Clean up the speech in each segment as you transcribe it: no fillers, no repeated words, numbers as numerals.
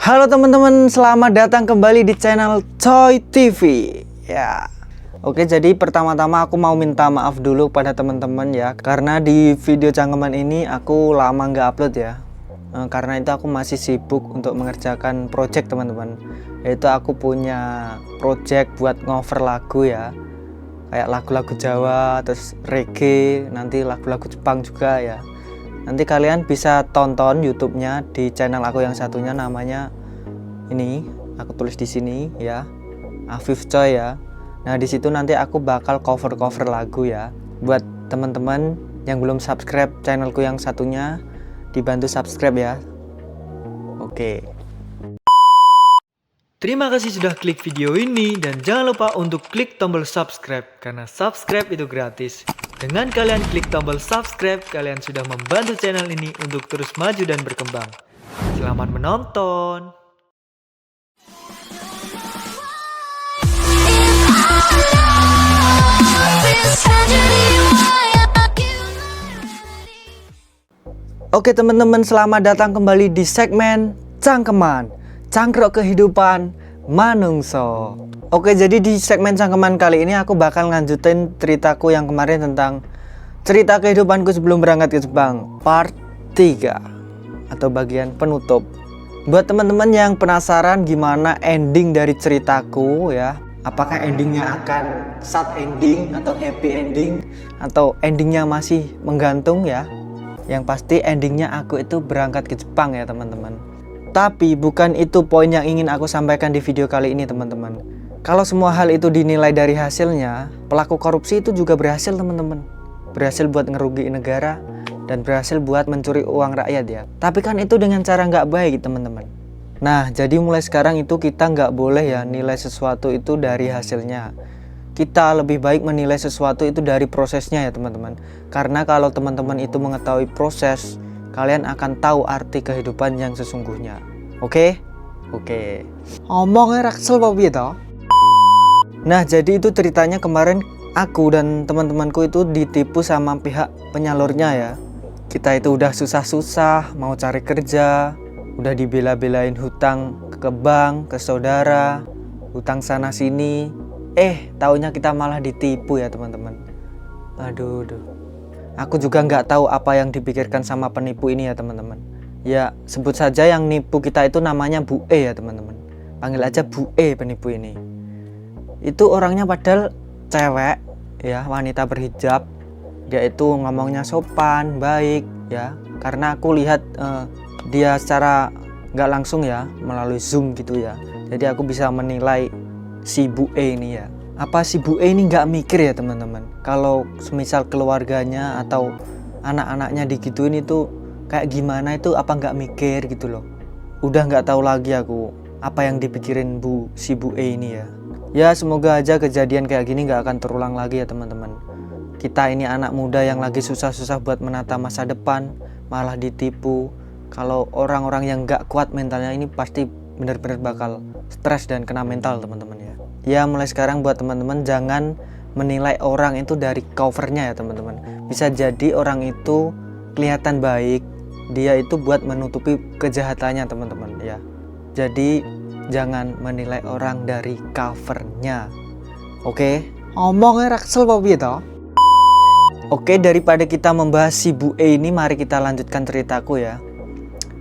Halo teman-teman, selamat datang kembali di channel Coy TV. Ya. Oke, jadi pertama-tama aku mau minta maaf dulu pada teman-teman ya, karena di video cangkeman ini aku lama nggak upload ya. Karena itu aku masih sibuk untuk mengerjakan project teman-teman. Yaitu aku punya project buat ngover lagu ya, kayak lagu-lagu Jawa, terus reggae, nanti lagu-lagu Jepang juga ya. Nanti kalian bisa tonton YouTube-nya di channel aku yang satunya, namanya ini aku tulis di sini ya, Afif Coy ya. Nah, di situ nanti aku bakal cover lagu ya. Buat teman-teman yang belum subscribe channelku yang satunya, dibantu subscribe ya. Oke. Terima kasih sudah klik video ini dan jangan lupa untuk klik tombol subscribe karena subscribe itu gratis. Dengan kalian klik tombol subscribe, kalian sudah membantu channel ini untuk terus maju dan berkembang. Selamat menonton. Oke teman-teman, selamat datang kembali di segmen Cangkeman, Cangkruk Kehidupan Manungso. Oke, jadi di segmen Cangkeman kali ini aku bakal lanjutin ceritaku yang kemarin tentang cerita kehidupanku sebelum berangkat ke Jepang part 3 atau bagian penutup. Buat teman-teman yang penasaran gimana ending dari ceritaku ya, apakah endingnya akan sad ending atau happy ending atau endingnya masih menggantung ya. Yang pasti endingnya aku itu berangkat ke Jepang ya teman-teman. Tapi bukan itu poin yang ingin aku sampaikan di video kali ini teman-teman. Kalau semua hal itu dinilai dari hasilnya, pelaku korupsi itu juga berhasil teman-teman. Berhasil buat ngerugiin negara dan berhasil buat mencuri uang rakyat ya. Tapi kan itu dengan cara nggak baik teman-teman. Nah, jadi mulai sekarang itu kita nggak boleh ya nilai sesuatu itu dari hasilnya. Kita lebih baik menilai sesuatu itu dari prosesnya ya teman-teman. Karena kalau teman-teman itu mengetahui proses, kalian akan tahu arti kehidupan yang sesungguhnya. Oke? Oke. Ngomongnya raksel apa piye toh? Nah, jadi itu ceritanya kemarin aku dan teman-temanku itu ditipu sama pihak penyalurnya ya. Kita itu udah susah-susah mau cari kerja, udah dibela-belain hutang ke bank, ke saudara, hutang sana sini. Taunya kita malah ditipu ya teman-teman. Aduh. Aku juga nggak tahu apa yang dipikirkan sama penipu ini ya teman-teman. Ya, sebut saja yang nipu kita itu namanya Bu E ya teman-teman. Panggil aja Bu E penipu ini. Itu orangnya padahal cewek ya, wanita berhijab. Dia itu ngomongnya sopan, baik ya. Karena aku lihat dia secara nggak langsung ya, melalui Zoom gitu ya. Jadi aku bisa menilai si Bu E ini ya. Apa si Bu E ini nggak mikir ya teman-teman? Kalau semisal keluarganya atau anak-anaknya digituin itu kayak gimana, itu apa nggak mikir gitu loh. Udah nggak tahu lagi aku apa yang dipikirin si Bu E ini ya. Ya semoga aja kejadian kayak gini nggak akan terulang lagi ya teman-teman. Kita ini anak muda yang lagi susah-susah buat menata masa depan, malah ditipu. Kalau orang-orang yang nggak kuat mentalnya ini pasti benar-benar bakal stres dan kena mental teman-teman ya. Ya mulai sekarang buat teman-teman jangan menilai orang itu dari covernya ya teman-teman. Bisa jadi orang itu kelihatan baik, dia itu buat menutupi kejahatannya teman-teman ya. Jadi jangan menilai orang dari covernya. Oke? Ngomongnya raksel apa piye toh? Oke, daripada kita membahas si Bu E ini, mari kita lanjutkan ceritaku ya.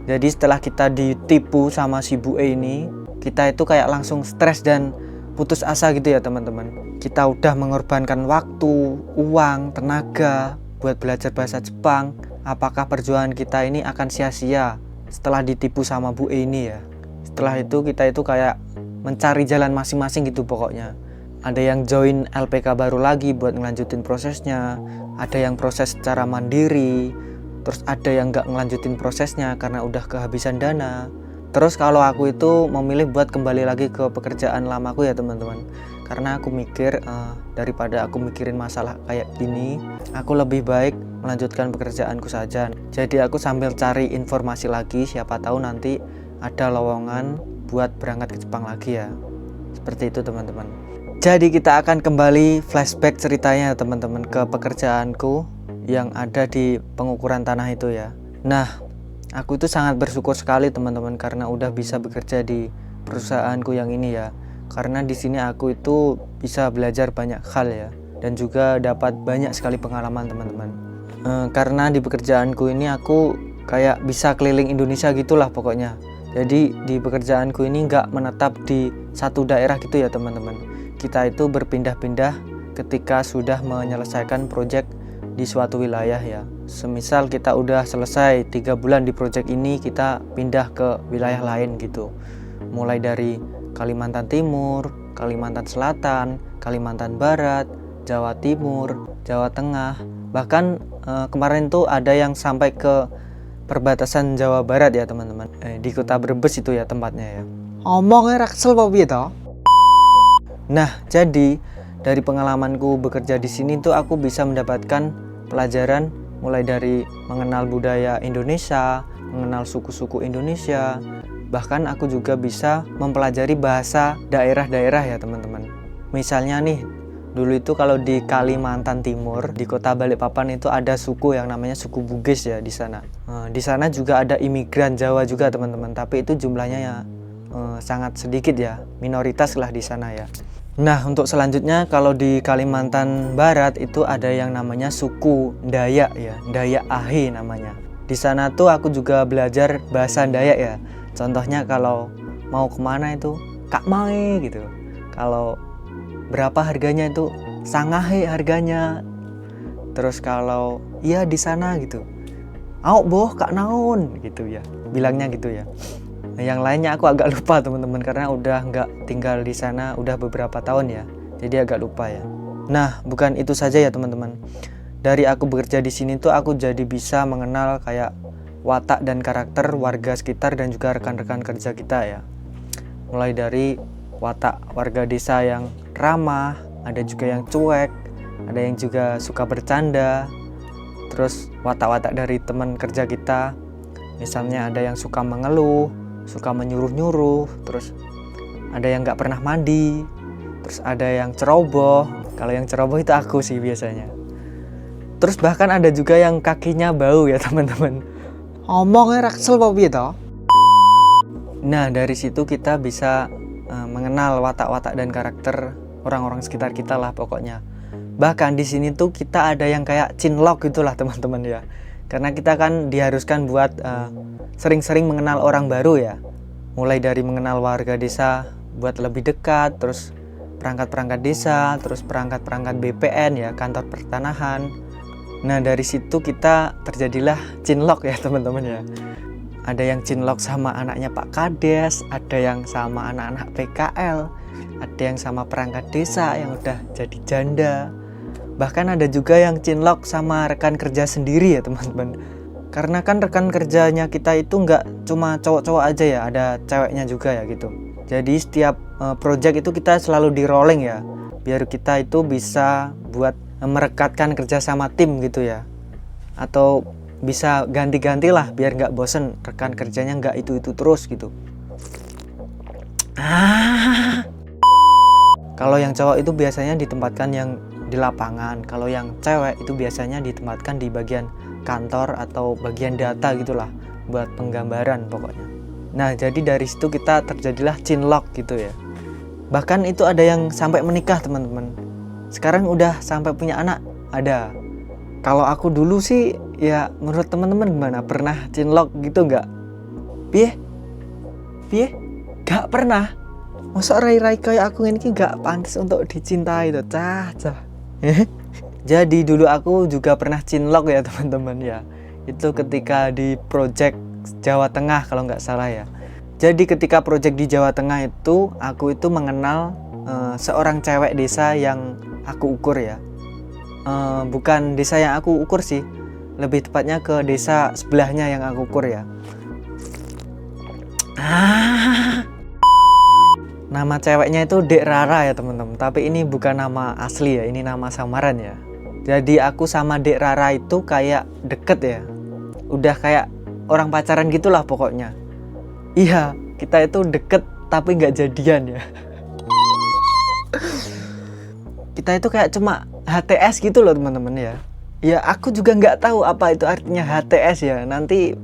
Jadi setelah kita ditipu sama si Bu E ini, kita itu kayak langsung stres dan putus asa gitu ya teman-teman. Kita udah mengorbankan waktu, uang, tenaga buat belajar bahasa Jepang. Apakah perjuangan kita ini akan sia-sia setelah ditipu sama Bu E ini ya? Setelah itu kita itu kayak mencari jalan masing-masing gitu pokoknya. Ada yang join LPK baru lagi buat ngelanjutin prosesnya. Ada yang proses secara mandiri. Terus ada yang nggak ngelanjutin prosesnya karena udah kehabisan dana. Terus kalau aku itu memilih buat kembali lagi ke pekerjaan lamaku ya teman-teman. Karena aku mikir daripada aku mikirin masalah kayak gini, aku lebih baik melanjutkan pekerjaanku saja. Jadi aku sambil cari informasi lagi, siapa tahu nanti ada lowongan buat berangkat ke Jepang lagi ya. Seperti itu teman-teman. Jadi kita akan kembali flashback ceritanya teman-teman ke pekerjaanku yang ada di pengukuran tanah itu ya. Nah, Aku itu sangat bersyukur sekali teman-teman karena udah bisa bekerja di perusahaanku yang ini ya. Karena di sini aku itu bisa belajar banyak hal ya, dan juga dapat banyak sekali pengalaman teman-teman. Karena di pekerjaanku ini aku kayak bisa keliling Indonesia gitulah pokoknya. Jadi di pekerjaanku ini nggak menetap di satu daerah gitu ya teman-teman. Kita itu berpindah-pindah ketika sudah menyelesaikan proyek di suatu wilayah ya. Semisal kita udah selesai 3 bulan di proyek ini, kita pindah ke wilayah lain gitu. Mulai dari Kalimantan Timur, Kalimantan Selatan, Kalimantan Barat, Jawa Timur, Jawa Tengah. Bahkan kemarin tuh ada yang sampai ke perbatasan Jawa Barat ya teman-teman. Di kota Brebes itu ya tempatnya ya. Omongnya raksel apa piye toh? Nah, jadi dari pengalamanku bekerja di sini tuh aku bisa mendapatkan pelajaran mulai dari mengenal budaya Indonesia, mengenal suku-suku Indonesia. Bahkan aku juga bisa mempelajari bahasa daerah-daerah ya teman-teman. Misalnya nih, dulu itu kalau di Kalimantan Timur, di kota Balikpapan itu ada suku yang namanya suku Bugis ya di sana. Di sana juga ada imigran Jawa juga teman-teman, tapi itu jumlahnya ya sangat sedikit ya, minoritas lah di sana ya. Nah, untuk selanjutnya kalau di Kalimantan Barat itu ada yang namanya suku Dayak ya, Dayak Ahe namanya. Di sana tuh aku juga belajar bahasa Dayak ya. Contohnya kalau mau kemana itu Kak Mae gitu. Kalau berapa harganya itu sangahe harganya. Terus kalau iya di sana gitu, au boh Kak naon gitu ya, bilangnya gitu ya. Nah, yang lainnya aku agak lupa teman-teman karena udah nggak tinggal di sana udah beberapa tahun ya, jadi agak lupa ya. Nah, bukan itu saja ya teman-teman. Dari aku bekerja di sini tuh aku jadi bisa mengenal kayak watak dan karakter warga sekitar dan juga rekan-rekan kerja kita ya. Mulai dari watak warga desa yang ramah, ada juga yang cuek, ada yang juga suka bercanda. Terus watak-watak dari teman kerja kita, misalnya ada yang suka mengeluh, suka menyuruh-nyuruh, terus ada yang nggak pernah mandi, terus ada yang ceroboh. Kalau yang ceroboh itu aku sih biasanya. Terus bahkan ada juga yang kakinya bau ya teman-teman. Omongnya raksel apa piye toh? Nah, dari situ kita bisa mengenal watak-watak dan karakter orang-orang sekitar kita lah pokoknya. Bahkan di sini tuh kita ada yang kayak cinlok gitulah teman-teman ya. Karena kita kan diharuskan buat sering-sering mengenal orang baru ya. Mulai dari mengenal warga desa buat lebih dekat, terus perangkat-perangkat desa, terus perangkat-perangkat BPN ya, kantor pertanahan. Nah, dari situ kita terjadilah cinlok ya teman-teman ya. Ada yang cinlok sama anaknya Pak Kades, ada yang sama anak-anak PKL, ada yang sama perangkat desa yang udah jadi janda. Bahkan ada juga yang cinlok sama rekan kerja sendiri ya teman-teman. Karena kan rekan kerjanya kita itu nggak cuma cowok-cowok aja ya, ada ceweknya juga ya gitu. Jadi setiap project itu kita selalu di rolling ya, biar kita itu bisa buat merekatkan kerja sama tim gitu ya. Atau bisa ganti-ganti lah biar nggak bosen, rekan kerjanya nggak itu-itu terus gitu. Kalau yang cowok itu biasanya ditempatkan yang di lapangan, kalau yang cewek itu biasanya ditempatkan di bagian kantor atau bagian data gitulah, buat penggambaran pokoknya. Nah, jadi dari situ kita terjadilah cinlok gitu ya. Bahkan itu ada yang sampai menikah teman-teman. Sekarang udah sampai punya anak, ada. Kalau aku dulu sih ya, menurut teman-teman gimana? Pernah cinlok gitu nggak? Piye? Gak pernah. Masa rai-rai kayak aku ini gak pantas untuk dicintai tuh, cah. Jadi dulu aku juga pernah cinlok ya teman-teman ya. Itu ketika di project Jawa Tengah kalau nggak salah ya. Jadi ketika project di Jawa Tengah itu, aku itu mengenal seorang cewek desa yang aku ukur ya. Bukan desa yang aku ukur sih, lebih tepatnya ke desa sebelahnya yang aku ukur ya. Nama ceweknya itu Dek Rara ya teman-teman. Tapi ini bukan nama asli ya, ini nama samaran ya. Jadi aku sama Dek Rara itu kayak deket ya. Udah kayak orang pacaran gitulah pokoknya. Iya, kita itu deket tapi nggak jadian ya. Kita itu kayak cuma HTS gitu loh teman-teman ya. Ya aku juga nggak tahu apa itu artinya HTS ya. Nanti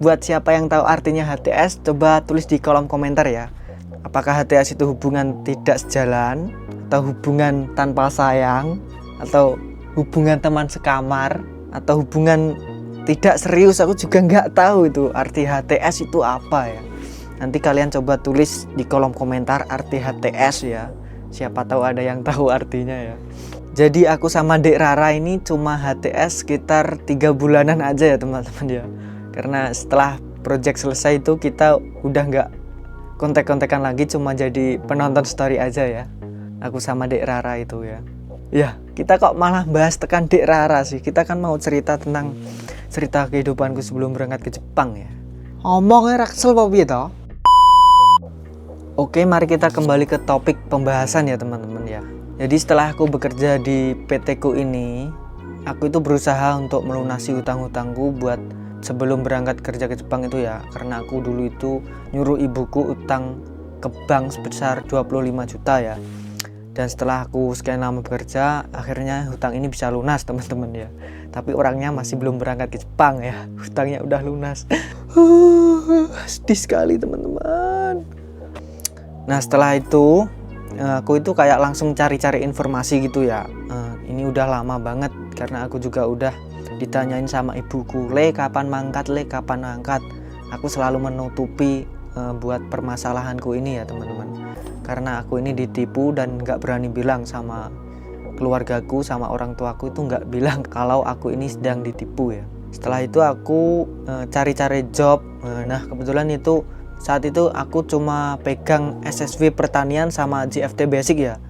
buat siapa yang tahu artinya HTS, coba tulis di kolom komentar ya. Apakah HTS itu hubungan tidak sejalan, atau hubungan tanpa sayang, atau hubungan teman sekamar, atau hubungan tidak serius. Aku juga nggak tahu itu arti HTS itu apa ya. Nanti kalian coba tulis di kolom komentar arti HTS ya. Siapa tahu ada yang tahu artinya ya. Jadi aku sama Dek Rara ini cuma HTS sekitar 3 bulanan aja ya teman-teman ya. Karena setelah project selesai itu kita udah nggak kontek-kontekan lagi, cuma jadi penonton story aja ya. Aku sama Dek Rara itu ya. Ya, kita kok malah bahas tekan Dek Rara sih. Kita kan mau cerita tentang cerita kehidupanku sebelum berangkat ke Jepang ya. Ngomongnya raksel apa piye toh? Oke, mari kita kembali ke topik pembahasan ya teman-teman ya. Jadi setelah aku bekerja di PT ku ini, aku itu berusaha untuk melunasi hutang-hutangku buat sebelum berangkat kerja ke Jepang itu ya. Karena aku dulu itu nyuruh ibuku utang ke bank sebesar 25 juta ya. Dan setelah aku sekian lama bekerja, akhirnya hutang ini bisa lunas teman-teman ya. Tapi orangnya masih belum berangkat ke Jepang ya. Hutangnya udah lunas. Sedih sekali teman-teman. Nah setelah itu aku itu kayak langsung cari-cari informasi gitu ya. Ini udah lama banget karena aku juga udah ditanyain sama ibuku, Le kapan mangkat, Le kapan mangkat. Aku selalu menutupi buat permasalahanku ini ya teman-teman. Karena aku ini ditipu dan gak berani bilang sama keluargaku, sama orang tuaku itu gak bilang kalau aku ini sedang ditipu ya. Setelah itu aku cari-cari job. Nah kebetulan itu saat itu aku cuma pegang SSW pertanian sama JFT basic ya.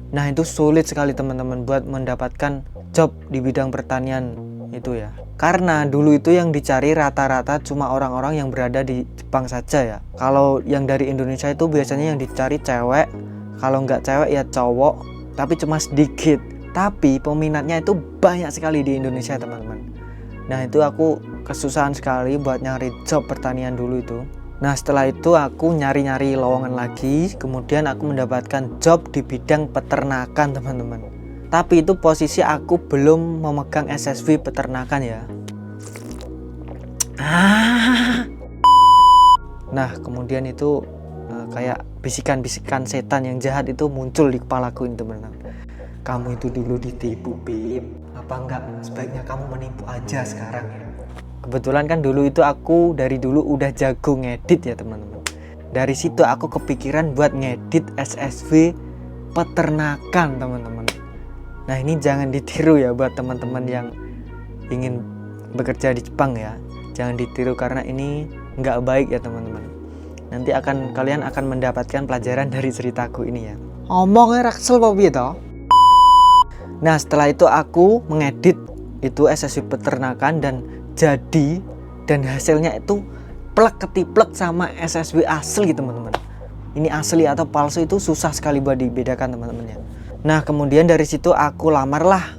Nah itu sulit sekali teman-teman buat mendapatkan job di bidang pertanian itu ya. Karena dulu itu yang dicari rata-rata cuma orang-orang yang berada di Jepang saja ya. Kalau yang dari Indonesia itu biasanya yang dicari cewek, kalau nggak cewek ya cowok, tapi cuma sedikit. Tapi peminatnya itu banyak sekali di Indonesia teman-teman. Nah itu aku kesusahan sekali buat nyari job pertanian dulu itu. Nah setelah itu aku nyari-nyari lowongan lagi, kemudian aku mendapatkan job di bidang peternakan teman-teman. Tapi itu posisi aku belum memegang SSW peternakan ya. Nah kemudian itu kayak bisikan-bisikan setan yang jahat itu muncul di kepalaku ini teman-teman. Kamu itu dulu ditipu Bib, apa enggak sebaiknya kamu menipu aja sekarang ya. Kebetulan kan dulu itu aku dari dulu udah jago ngedit ya teman-teman. Dari situ aku kepikiran buat ngedit SSW peternakan teman-teman. Nah ini jangan ditiru ya buat teman-teman yang ingin bekerja di Jepang ya. Jangan ditiru karena ini nggak baik ya teman-teman. Nanti kalian akan mendapatkan pelajaran dari ceritaku ini ya. Ngomongnya raksel apa piye toh? Nah setelah itu aku mengedit itu SSW peternakan dan jadi, dan hasilnya itu plek ketiplek sama SSW asli teman-teman. Ini asli atau palsu itu susah sekali buat dibedakan teman-teman ya. Nah kemudian dari situ aku lamarlah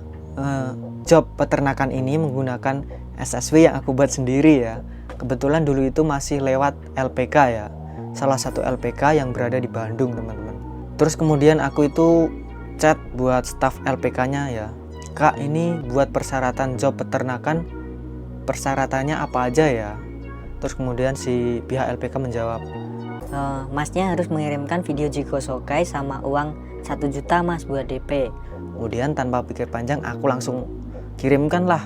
job peternakan ini menggunakan SSW yang aku buat sendiri ya. Kebetulan dulu itu masih lewat LPK ya, salah satu LPK yang berada di Bandung teman-teman. Terus kemudian aku itu chat buat staff LPK-nya ya, Kak ini buat persyaratan job peternakan, persyaratannya apa aja ya. Terus kemudian si pihak LPK menjawab, Masnya harus mengirimkan video Jigo Sokai sama uang 1 juta mas buat DP. Kemudian tanpa pikir panjang aku langsung kirimkanlah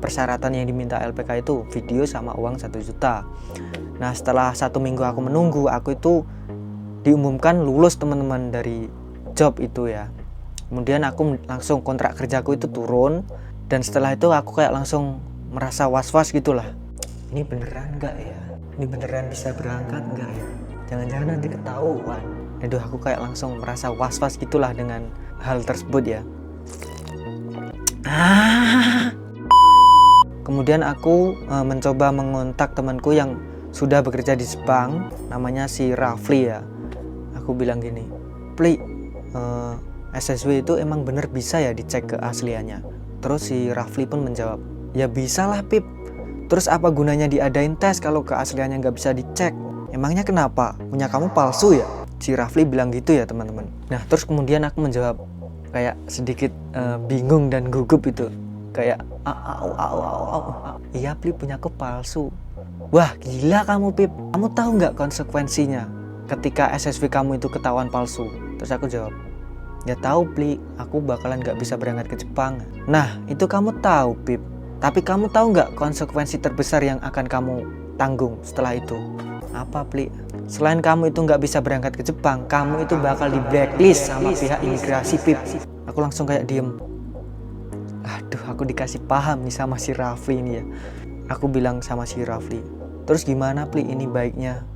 persyaratan yang diminta LPK itu, video sama uang 1 juta. Nah setelah 1 minggu aku menunggu, aku itu diumumkan lulus teman-teman dari job itu ya. Kemudian aku langsung kontrak kerjaku itu turun. Dan setelah itu aku kayak langsung merasa was-was gitulah. Ini beneran enggak ya? Ini beneran bisa berangkat enggak ya? Jangan-jangan nanti ketahuan. Aduh aku kayak langsung merasa was-was gitulah dengan hal tersebut ya. Kemudian aku mencoba mengontak temanku yang sudah bekerja di Jepang, namanya si Rafli ya. Aku bilang gini, Pli, SSW itu emang bener bisa ya dicek keasliannya? Terus si Rafli pun menjawab, ya bisa lah Pip. Terus apa gunanya diadain tes kalau keasliannya nggak bisa dicek? Emangnya kenapa? Punya kamu palsu ya? Si Rafli bilang gitu ya teman-teman. Nah terus kemudian aku menjawab kayak sedikit bingung dan gugup itu. Kayak iya Pli punya aku palsu. Wah gila kamu Pip, kamu tahu nggak konsekuensinya ketika SSV kamu itu ketahuan palsu? Terus aku jawab, ya tahu Pli, aku bakalan nggak bisa berangkat ke Jepang. Nah itu kamu tahu Pip, tapi kamu tahu nggak konsekuensi terbesar yang akan kamu tanggung setelah itu? Apa Pli? Selain kamu itu nggak bisa berangkat ke Jepang, kamu itu bakal di blacklist sama pihak imigrasi Pip. Aku langsung kayak diem. Aduh, aku dikasih paham nih sama si Rafli ini ya. Aku bilang sama si Rafli, terus gimana Pli ini baiknya?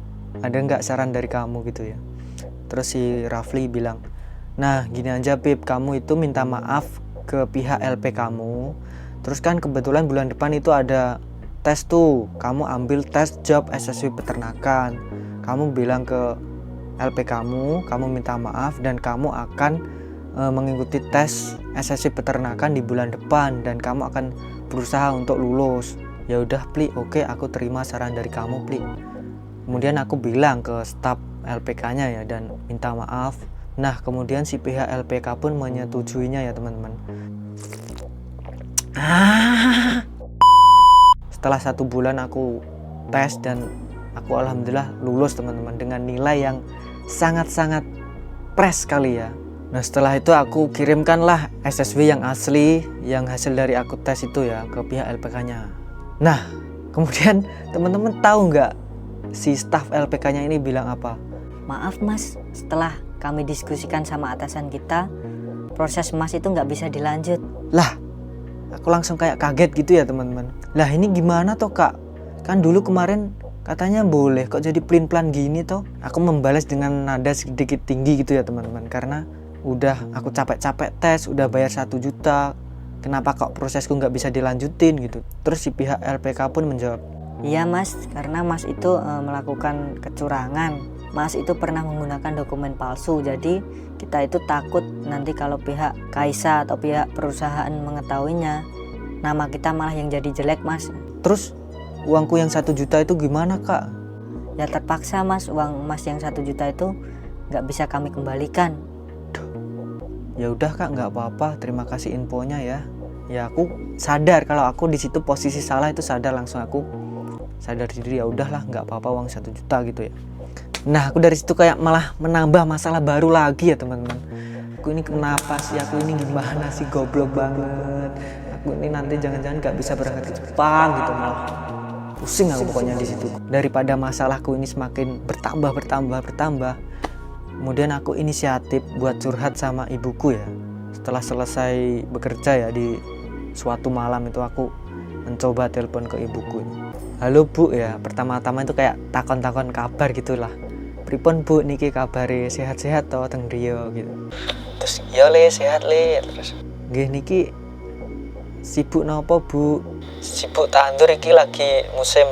Ada nggak saran dari kamu gitu ya? Terus si Rafli bilang, nah gini aja Pip, kamu itu minta maaf ke pihak LP kamu. Terus kan kebetulan bulan depan itu ada tes tuh, kamu ambil tes job SSW peternakan. Kamu bilang ke LP kamu minta maaf dan kamu akan mengikuti tes SSW peternakan di bulan depan dan kamu akan berusaha untuk lulus. Ya udah Pli, oke aku terima saran dari kamu Pli. Kemudian aku bilang ke staf LPK-nya ya dan minta maaf. Nah kemudian si pihak LPK pun menyetujuinya ya teman-teman. Setelah 1 bulan aku tes dan aku alhamdulillah lulus teman-teman dengan nilai yang sangat-sangat pres sekali ya. Nah setelah itu aku kirimkanlah SSW yang asli yang hasil dari aku tes itu ya ke pihak LPK-nya. Nah kemudian teman-teman tahu nggak si staf LPK-nya ini bilang apa? Maaf Mas, setelah kami diskusikan sama atasan kita, proses Mas itu nggak bisa dilanjut. Lah, aku langsung kayak kaget gitu ya teman-teman. Lah ini gimana toh kak? Kan dulu kemarin katanya boleh, kok jadi pelin-pelan gini toh? Aku membalas dengan nada sedikit tinggi gitu ya teman-teman. Karena udah aku capek-capek tes, udah bayar 1 juta. Kenapa kok prosesku nggak bisa dilanjutin gitu? Terus si pihak LPK pun menjawab, Iya Mas, karena Mas itu melakukan kecurangan. Mas itu pernah menggunakan dokumen palsu, jadi kita itu takut nanti kalau pihak Kaisa atau pihak perusahaan mengetahuinya, nama kita malah yang jadi jelek Mas. terus uangku yang 1 juta itu gimana kak? Ya terpaksa Mas, uang Mas yang 1 juta itu nggak bisa kami kembalikan. Ya udah kak, nggak apa-apa, terima kasih infonya ya. Ya aku sadar kalau aku di situ posisi salah, itu sadar langsung aku sadar diri, ya udahlah nggak apa-apa uang 1 juta gitu ya. Nah aku dari situ kayak malah menambah masalah baru lagi ya teman-teman. Aku ini kenapa sih, aku ini gimana sih, goblok banget. Aku ini nanti jangan-jangan nggak bisa berangkat ke Jepang gitu, malah pusing aku pokoknya di situ. Daripada masalahku ini semakin bertambah. Kemudian aku inisiatif buat curhat sama ibuku ya. Setelah selesai bekerja ya di suatu malam itu aku mencoba telepon ke ibuku. Halo Bu ya, pertama-tama itu kayak takon-takon kabar gitulah. Pripun Bu niki kabare, sehat-sehat toh teng Rio gitu. Terus ya le sehat le. Terus nggih niki sibuk napa Bu? Sibuk tandur iki lagi musim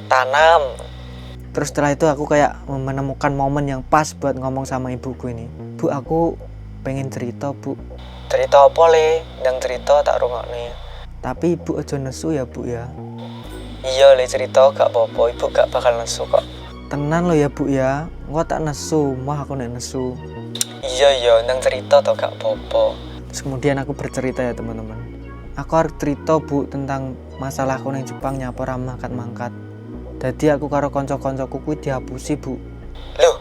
tanam. Terus setelah itu aku kayak menemukan momen yang pas buat ngomong sama ibuku ini. Bu aku pengen cerita Bu. Cerita apa le? Ndang cerita tak rungokne. Tapi ibu aja nesu ya Bu ya. Iya le cerita gak apa-apa, ibu gak bakal nesu kok. Tenan lo ya Bu ya, gua tak nesu, mah aku nek nesu. Iya ndang cerita tau gak apa-apa. Terus kemudian aku bercerita ya teman-teman. Aku harus cerita Bu tentang masalahku nang Jepang nyapo ra mangkat-mangkat. Dadi aku karo kanca-kancaku kuwi dihapusi Bu. Loh,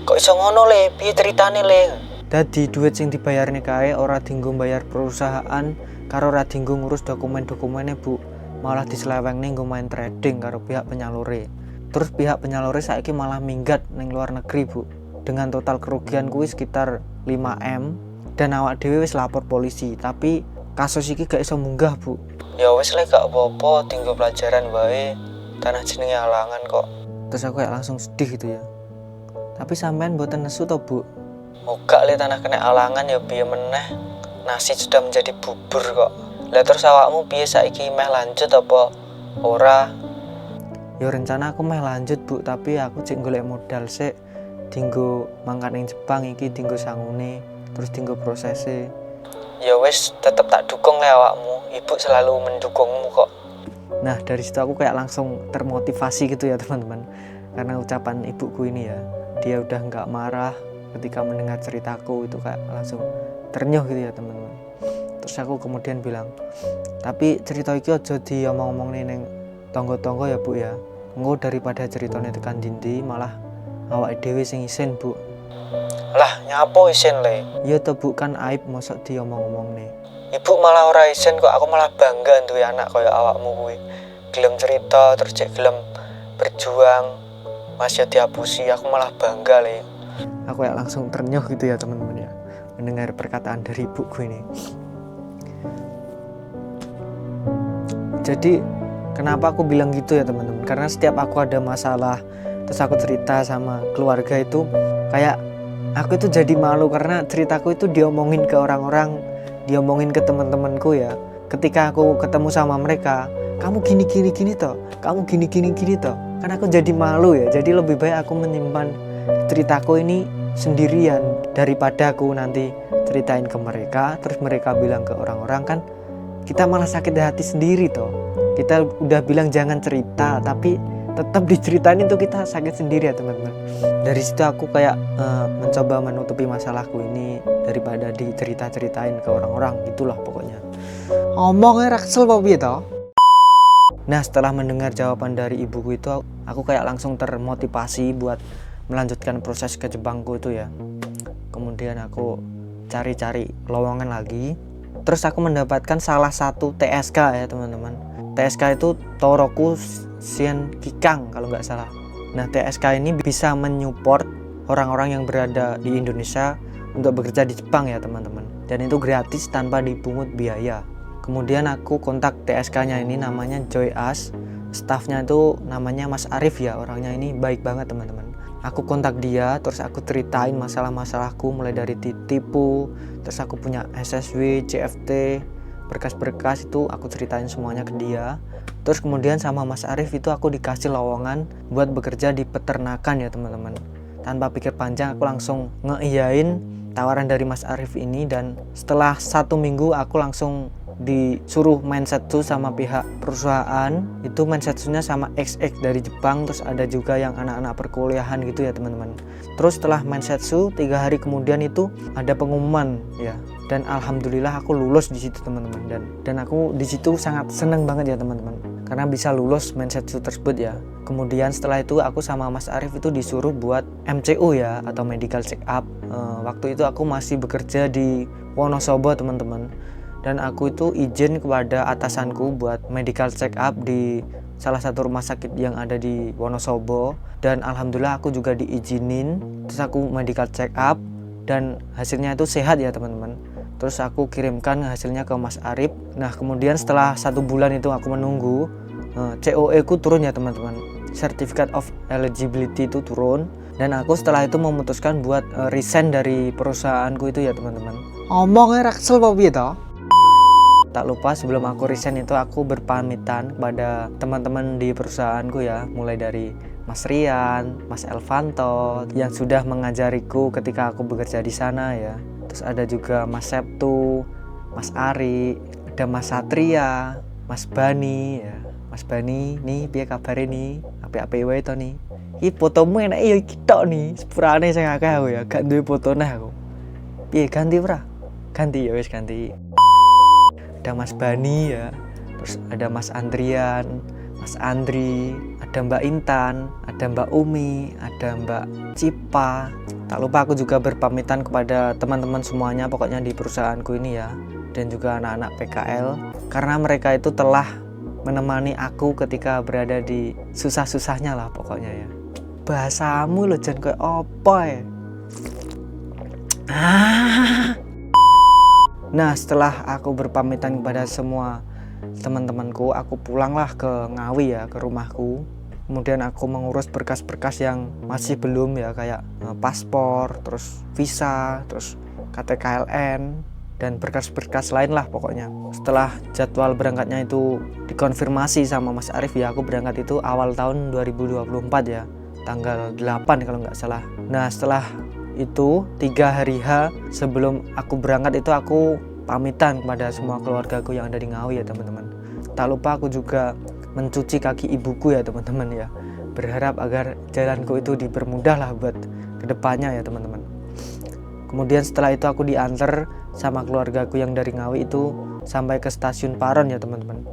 kok iso ngono le? Piye ceritane le? Dadi duit sing dibayarne kae ora dinggo bayar perusahaan, karo ora dinggo ngurus dokumen-dokumennya Bu. Malah diselewengne nggo main trading karo pihak penyalure. Terus pihak penyalure saiki malah minggat ning luar negeri Bu. Dengan total kerugian kuwi sekitar 5M dan awak dhewe wis lapor polisi, tapi kasus iki gak iso munggah Bu. Ya wis le gak apa-apa, tinggal pelajaran wae. Tanah jenenge alangan kok. Terus aku kayak langsung sedih gitu ya. Tapi sampean mboten nesu to Bu? Gak le, tanah kena alangan ya piye meneh. Nasi sudah menjadi bubur kok. Lah terus awakmu piye saiki, meh lanjut apa ora? Ya rencana aku meh lanjut Bu, tapi aku cek golek modal sik. Dinggo mangkat ning Jepang iki, dinggo sangune, terus dinggo prosese. Ya wis, tetep tak dukung le awakmu. Ibu selalu mendukungmu kok. Nah dari situ aku kayak langsung termotivasi gitu ya teman-teman. Karena ucapan ibuku ini ya, dia udah nggak marah ketika mendengar ceritaku, itu kayak langsung ternyuh gitu ya teman-teman. Terus aku kemudian bilang, tapi cerita iki aja diomong-omong ning tonggo-tonggo ya Bu ya. engko daripada ceritanya tekan dindi malah awake dhewe sing isin, Bu. Lah nyapo isin le? Ya to Bu, kan aib mosok diomong-omongne. Ibu malah ora isin kok, aku malah bangga duwe anak kaya awakmu kuwi. Gelem cerita terus cek gelem berjuang. Masih dihapusi, aku malah bangga le. Aku ya langsung ternyuh gitu ya teman-teman ya, mendengar perkataan dari ibuku ini. Jadi kenapa aku bilang gitu ya teman-teman? Karena setiap aku ada masalah terus aku cerita sama keluarga itu kayak aku itu jadi malu karena ceritaku itu diomongin ke orang-orang, diomongin ke teman-temanku ya. Ketika aku ketemu sama mereka, kamu gini toh, kamu gini toh. Kan aku jadi malu ya. Jadi lebih baik aku menyimpan ceritaku ini sendirian daripada aku nanti ceritain ke mereka terus mereka bilang ke orang-orang, kan kita malah sakit hati sendiri toh. Kita udah bilang jangan cerita tapi tetap diceritain itu kita sakit sendiri ya teman-teman. Dari situ aku kayak mencoba menutupi masalahku ini daripada dicerita-ceritain ke orang-orang, gitulah pokoknya. Ngomongnya raksel apa piye toh? Nah, setelah mendengar jawaban dari ibuku itu aku kayak langsung termotivasi buat melanjutkan proses ke Jepangku itu ya. Kemudian aku cari-cari lowongan lagi. Terus aku mendapatkan salah satu TSK ya teman-teman. TSK itu Toroku Shien Kikang kalau nggak salah. Nah, TSK ini bisa menyupport orang-orang yang berada di Indonesia untuk bekerja di Jepang ya teman-teman. Dan itu gratis tanpa dipungut biaya. Kemudian aku kontak TSK-nya ini, namanya Joy As. Staffnya itu namanya Mas Arif ya, orangnya ini baik banget teman-teman. Aku kontak dia, terus aku ceritain masalah-masalahku mulai dari ditipu, terus aku punya SSW, CFT, berkas-berkas itu aku ceritain semuanya ke dia. Terus kemudian sama Mas Arif itu aku dikasih lowongan buat bekerja di peternakan ya teman-teman. Tanpa pikir panjang aku langsung ngeiyain tawaran dari Mas Arif ini, dan setelah 1 minggu aku langsung disuruh mensetsu sama pihak perusahaan. Itu mensetsunya sama XX dari Jepang, terus ada juga yang anak-anak perkuliahan gitu ya teman-teman. Terus setelah mensetsu 3 hari kemudian itu ada pengumuman ya, dan alhamdulillah aku lulus di situ teman-teman. Dan aku di situ sangat seneng banget ya teman-teman karena bisa lulus mensetsu tersebut ya. Kemudian setelah itu aku sama Mas Arif itu disuruh buat MCU ya, atau medical check up. Waktu itu aku masih bekerja di Wonosobo teman-teman. Dan aku itu izin kepada atasanku buat medical check up di salah satu rumah sakit yang ada di Wonosobo. Dan alhamdulillah aku juga diizinin. Terus aku medical check up dan hasilnya itu sehat ya teman-teman. Terus aku kirimkan hasilnya ke Mas Arif. Nah kemudian setelah 1 bulan itu aku menunggu, COE ku turun ya teman-teman. Certificate of Eligibility itu turun. Dan aku setelah itu memutuskan buat resign dari perusahaanku itu ya teman-teman. Ngomongnya raksel apa piye toh? Tak lupa sebelum aku resign itu aku berpamitan kepada teman-teman di perusahaanku ya, mulai dari Mas Rian, Mas Elvanto yang sudah mengajariku ketika aku bekerja di sana ya. Terus ada juga Mas Septu, Mas Ari, ada Mas Satria, Mas Bani ya. Mas Bani, nih piye kabare nih? Apik-apik wae to nih. Iki fotomu enak ya iki tok nih. Sepurane sing akeh aku ya, gak duwe fotone aku. Piye ganti ora? Ganti ya wis ganti. Ada Mas Bani ya, terus ada Mas Andrian, Mas Andri, ada Mbak Intan, ada Mbak Umi, ada Mbak Cipa. Tak lupa aku juga berpamitan kepada teman-teman semuanya pokoknya di perusahaanku ini ya, dan juga anak-anak PKL, karena mereka itu telah menemani aku ketika berada di susah-susahnya lah pokoknya ya. Bahasamu lo jan kayak apa ya? Nah setelah aku berpamitan kepada semua teman-temanku, aku pulanglah ke Ngawi ya, ke rumahku. Kemudian aku mengurus berkas-berkas yang masih belum ya, kayak paspor, terus visa, terus KTKLN, dan berkas-berkas lain lah pokoknya. Setelah jadwal berangkatnya itu dikonfirmasi sama Mas Arif ya, aku berangkat itu awal tahun 2024 ya, tanggal 8 kalau nggak salah. Nah setelah itu 3 hari sebelum aku berangkat itu aku pamitan kepada semua keluargaku yang ada di Ngawi ya teman-teman. Tak lupa aku juga mencuci kaki ibuku ya teman-teman ya, berharap agar jalanku itu dipermudah lah buat kedepannya ya teman-teman. Kemudian setelah itu aku diantar sama keluargaku yang dari Ngawi itu sampai ke stasiun Paron ya teman-teman.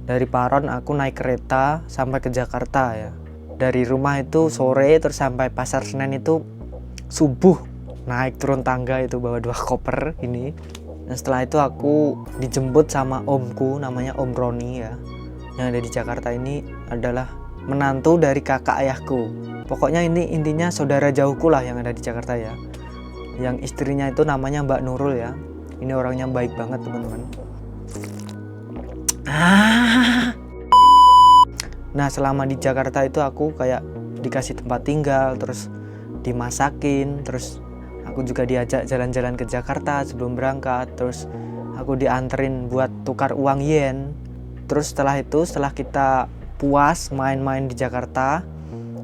Dari Paron aku naik kereta sampai ke Jakarta ya. Dari rumah itu sore terus sampai Pasar Senen itu subuh, naik turun tangga itu bawa 2 koper ini. Dan setelah itu aku dijemput sama omku namanya Om Roni ya, yang ada di Jakarta. Ini adalah menantu dari kakak ayahku. Pokoknya ini intinya saudara jauhku lah yang ada di Jakarta ya. Yang istrinya itu namanya Mbak Nurul ya. Ini orangnya baik banget teman-teman. Nah selama di Jakarta itu aku kayak dikasih tempat tinggal, terus dimasakin, terus aku juga diajak jalan-jalan ke Jakarta sebelum berangkat, terus aku dianterin buat tukar uang yen. Terus setelah itu, setelah kita puas main-main di Jakarta,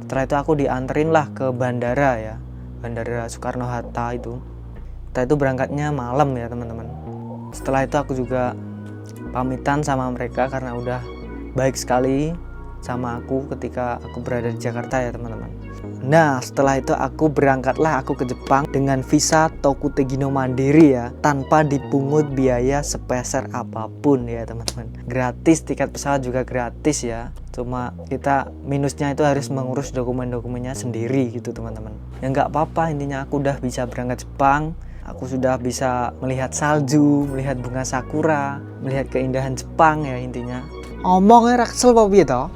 setelah itu aku dianterin lah ke bandara ya, Bandara Soekarno-Hatta itu. Kita itu berangkatnya malam ya teman-teman. Setelah itu aku juga pamitan sama mereka karena udah baik sekali sama aku ketika aku berada di Jakarta ya teman-teman. Nah setelah itu aku berangkatlah aku ke Jepang dengan visa Tokutegino Mandiri ya, tanpa dipungut biaya sepeser apapun ya teman-teman. Gratis, tiket pesawat juga gratis ya. Cuma kita minusnya itu harus mengurus dokumen-dokumennya sendiri gitu teman-teman. Ya nggak apa-apa, intinya aku udah bisa berangkat Jepang. Aku sudah bisa melihat salju, melihat bunga sakura, melihat keindahan Jepang ya intinya. Omongnya raksel apa piye toh?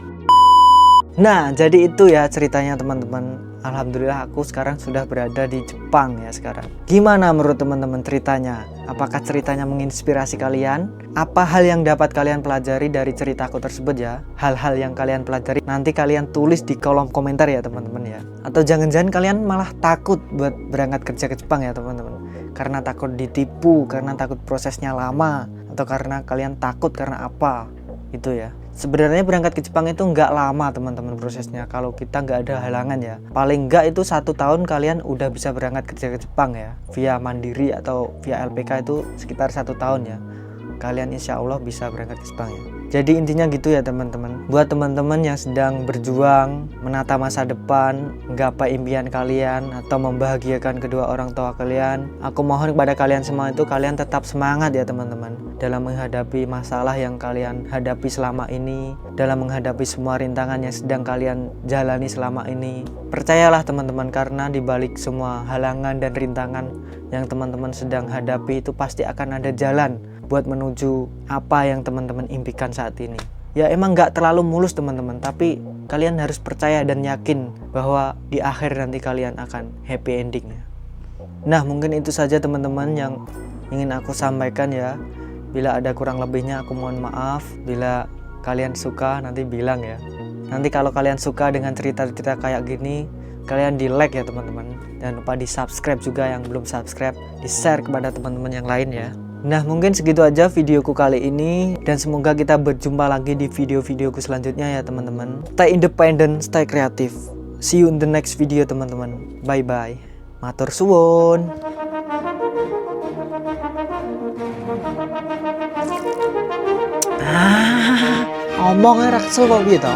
Nah, jadi itu ya ceritanya teman-teman. Alhamdulillah aku sekarang sudah berada di Jepang ya sekarang. Gimana menurut teman-teman ceritanya? Apakah ceritanya menginspirasi kalian? Apa hal yang dapat kalian pelajari dari ceritaku tersebut ya? Hal-hal yang kalian pelajari nanti kalian tulis di kolom komentar ya teman-teman ya. Atau jangan-jangan kalian malah takut buat berangkat kerja ke Jepang ya teman-teman. Karena takut ditipu, karena takut prosesnya lama, atau karena kalian takut karena apa? Itu ya. Sebenarnya berangkat ke Jepang itu nggak lama teman-teman prosesnya kalau kita nggak ada halangan ya. Paling nggak itu 1 tahun kalian udah bisa berangkat kerja ke Jepang ya. Via Mandiri atau via LPK itu sekitar 1 tahun ya. Kalian insya Allah bisa berangkat ke Jepang ya. Jadi intinya gitu ya teman-teman. Buat teman-teman yang sedang berjuang menata masa depan, menggapai impian kalian atau membahagiakan kedua orang tua kalian, aku mohon kepada kalian semua itu kalian tetap semangat ya teman-teman dalam menghadapi masalah yang kalian hadapi selama ini, dalam menghadapi semua rintangan yang sedang kalian jalani selama ini. Percayalah teman-teman, karena di balik semua halangan dan rintangan yang teman-teman sedang hadapi itu pasti akan ada jalan buat menuju apa yang teman-teman impikan saat ini. Ya emang nggak terlalu mulus teman-teman, tapi kalian harus percaya dan yakin bahwa di akhir nanti kalian akan happy ending. Nah mungkin itu saja teman-teman yang ingin aku sampaikan ya. Bila ada kurang lebihnya aku mohon maaf. Bila kalian suka nanti bilang ya. Nanti kalau kalian suka dengan cerita-cerita kayak gini, kalian di like ya teman-teman. Jangan lupa di subscribe juga yang belum subscribe, di share kepada teman-teman yang lain ya. Nah mungkin segitu aja videoku kali ini, dan semoga kita berjumpa lagi di video-videoku selanjutnya ya teman-teman. Stay independent, stay kreatif. See you in the next video teman-teman. Bye bye. Matur suwun. Omongnya raksel kok gitu.